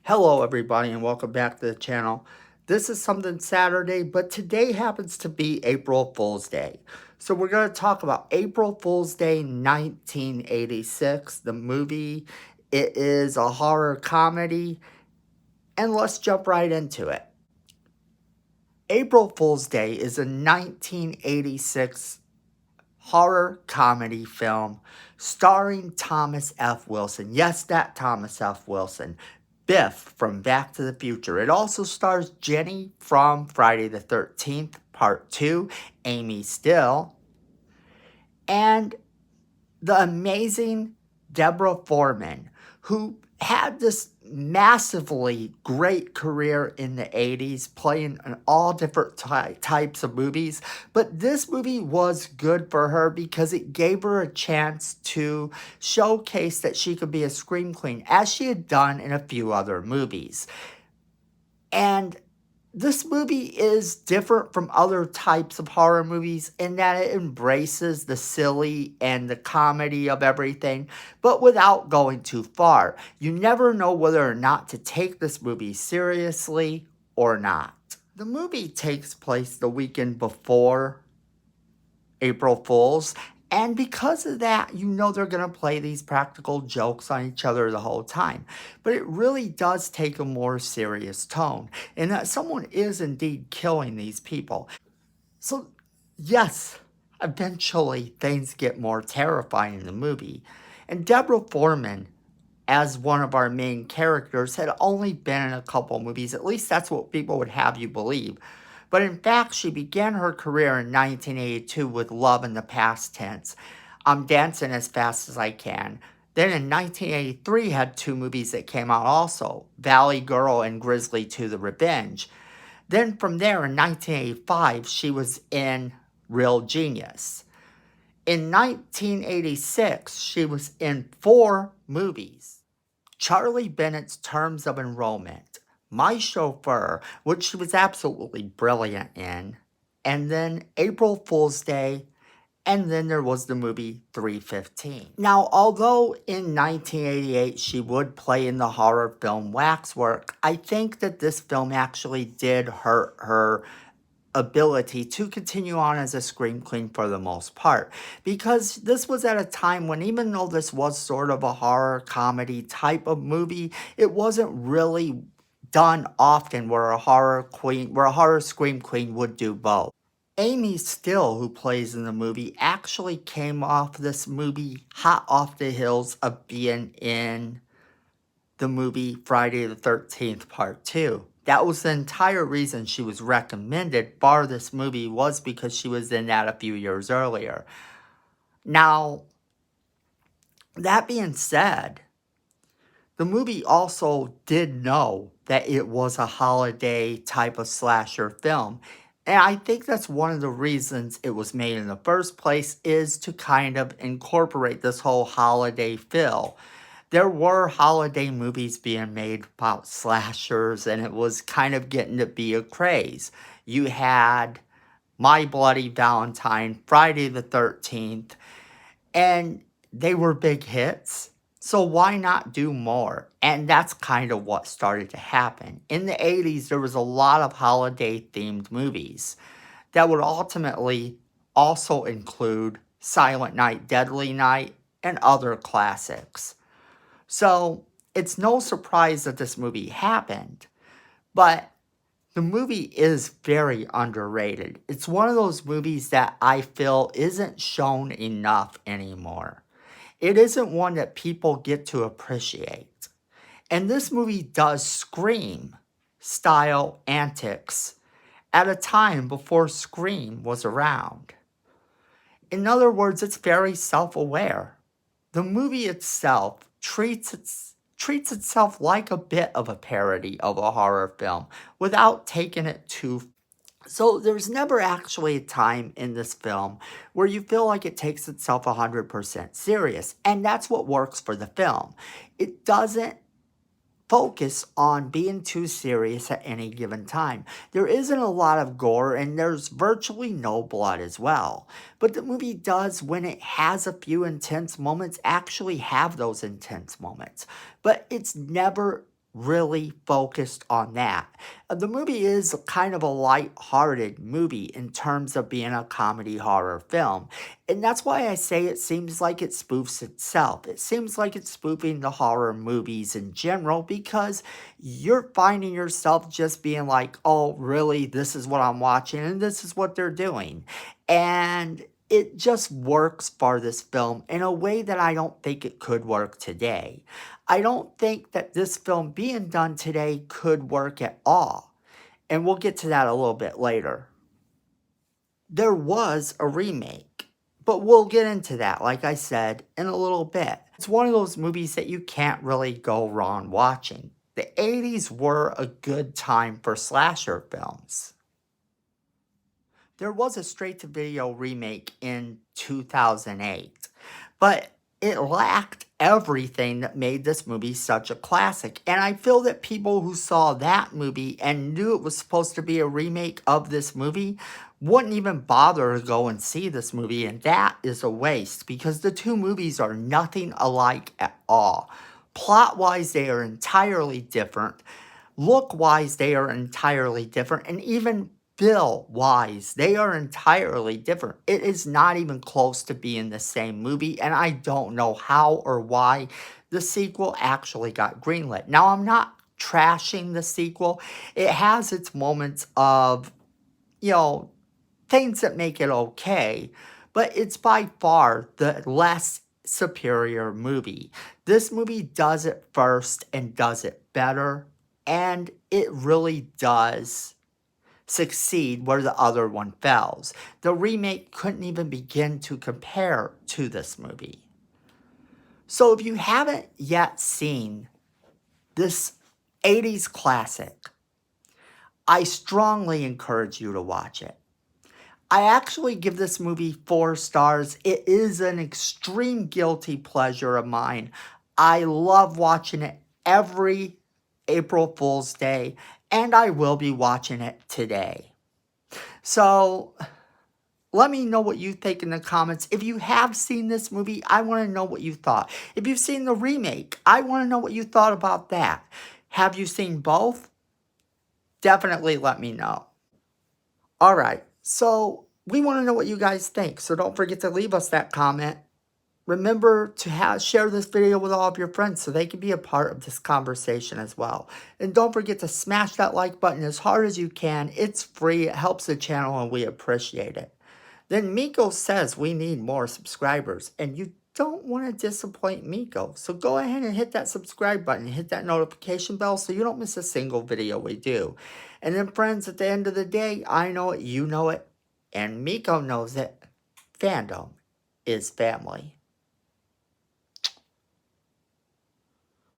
Hello, everybody, and welcome back to the channel. This is something Saturday, but today happens to be April Fool's Day. So we're going to talk about April Fool's Day 1986, the movie. It is a horror comedy, and let's jump right into it. April Fool's Day is a 1986 horror comedy film starring Thomas F. Wilson. Yes, that Thomas F. Wilson. Biff from Back to the Future. It also stars Jenny from Friday the 13th, Part 2, Amy Still, and the amazing Deborah Foreman, who had this massively great career in the 80s, playing in all different types of movies. But this movie was good for her because it gave her a chance to showcase that she could be a scream queen, as she had done in a few other movies. And this movie is different from other types of horror movies in that it embraces the silly and the comedy of everything, but without going too far. You never know whether or not to take this movie seriously or not. The movie takes place the weekend before April Fools. And because of that, you know they're going to play these practical jokes on each other the whole time. But it really does take a more serious tone, in that someone is indeed killing these people. So, yes, eventually things get more terrifying in the movie. And Deborah Foreman, as one of our main characters, had only been in a couple movies. At least that's what people would have you believe. But in fact, she began her career in 1982 with Love in the Past Tense, I'm Dancing as Fast as I Can. Then in 1983 had two movies that came out also, Valley Girl and Grizzly 2: The Revenge. Then from there in 1985 she was in Real Genius. In 1986 she was in 4 movies. Charlie Bennett's Terms of Enrollment, My Chauffeur, which she was absolutely brilliant in, and then April Fool's Day, and then there was the movie 315. Now, although in 1988 she would play in the horror film Waxwork, I think that this film actually did hurt her ability to continue on as a scream queen for the most part, because this was at a time when, even though this was sort of a horror comedy type of movie, it wasn't really done often where a horror scream queen would do both. Amy Still, who plays in the movie, actually came off this movie hot off the heels of being in the movie Friday the 13th Part 2. That was the entire reason she was recommended for this movie, was because she was in that a few years earlier. Now, that being said, the movie also did know that it was a holiday type of slasher film. And I think that's one of the reasons it was made in the first place, is to kind of incorporate this whole holiday feel. There were holiday movies being made about slashers, and it was kind of getting to be a craze. You had My Bloody Valentine, Friday the 13th, and they were big hits. So why not do more? And that's kind of what started to happen. In the 80s, there was a lot of holiday-themed movies that would ultimately also include Silent Night, Deadly Night, and other classics. So it's no surprise that this movie happened, but the movie is very underrated. It's one of those movies that I feel isn't shown enough anymore. It isn't one that people get to appreciate. And this movie does Scream style antics at a time before Scream was around. In other words, it's very self-aware. The movie itself treats itself like a bit of a parody of a horror film without taking it too. So there's never actually a time in this film where you feel like it takes itself 100% serious, and that's what works for the film. It doesn't focus on being too serious at any given time. There isn't a lot of gore, and there's virtually no blood as well. But the movie does, when it has a few intense moments, actually have those intense moments. But it's never really focused on that. The movie is kind of a light-hearted movie in terms of being a comedy horror film. And that's why I say it seems like it spoofs itself. It seems like it's spoofing the horror movies in general because you're finding yourself just being like, oh, really? This is what I'm watching and this is what they're doing. And it just works for this film in a way that I don't think it could work today. I don't think that this film being done today could work at all. And we'll get to that a little bit later. There was a remake, but we'll get into that, like I said, in a little bit. It's one of those movies that you can't really go wrong watching. The 80s were a good time for slasher films. There was a straight-to-video remake in 2008, but it lacked everything that made this movie such a classic. And I feel that people who saw that movie and knew it was supposed to be a remake of this movie wouldn't even bother to go and see this movie. And that is a waste because the two movies are nothing alike at all. Plot-wise, they are entirely different. Look-wise, they are entirely different. And even feel-wise, they are entirely different. It is not even close to being the same movie, and I don't know how or why the sequel actually got greenlit. Now, I'm not trashing the sequel. It has its moments of, things that make it okay, but it's by far the less superior movie. This movie does it first and does it better, and it really does succeed where the other one fails. The remake couldn't even begin to compare to this movie. So if you haven't yet seen this 80s classic, I strongly encourage you to watch it. I actually give this movie 4 stars. It is an extreme guilty pleasure of mine. I love watching it every April Fool's Day, and I will be watching it today. So let me know what you think in the comments. If you have seen this movie, I want to know what you thought. If you've seen the remake, I want to know what you thought about that. Have you seen both? Definitely let me know. All right, so we want to know what you guys think, so don't forget to leave us that comment. Remember to share this video with all of your friends so they can be a part of this conversation as well. And don't forget to smash that like button as hard as you can. It's free, it helps the channel, and we appreciate it. Then Miko says we need more subscribers, and you don't want to disappoint Miko. So go ahead and hit that subscribe button, hit that notification bell so you don't miss a single video we do. And then friends, at the end of the day, I know it, you know it, and Miko knows it. Fandom is family.